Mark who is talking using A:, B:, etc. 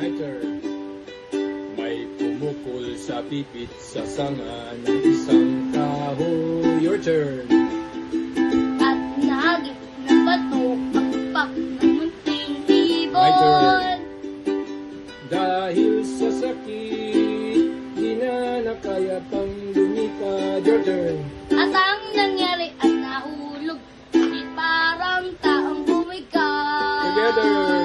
A: My turn. May pumukol sa pipit sa sanga ng isang kahoy. Your turn.
B: At nahagip na bato ang pak ng munting
A: My turn.
B: ibon.
A: Dahil sa sakit, di na nakaya pang lumipad. Your turn.
B: At ang nangyari at nahulog, di parang taong bumigay.
A: Together.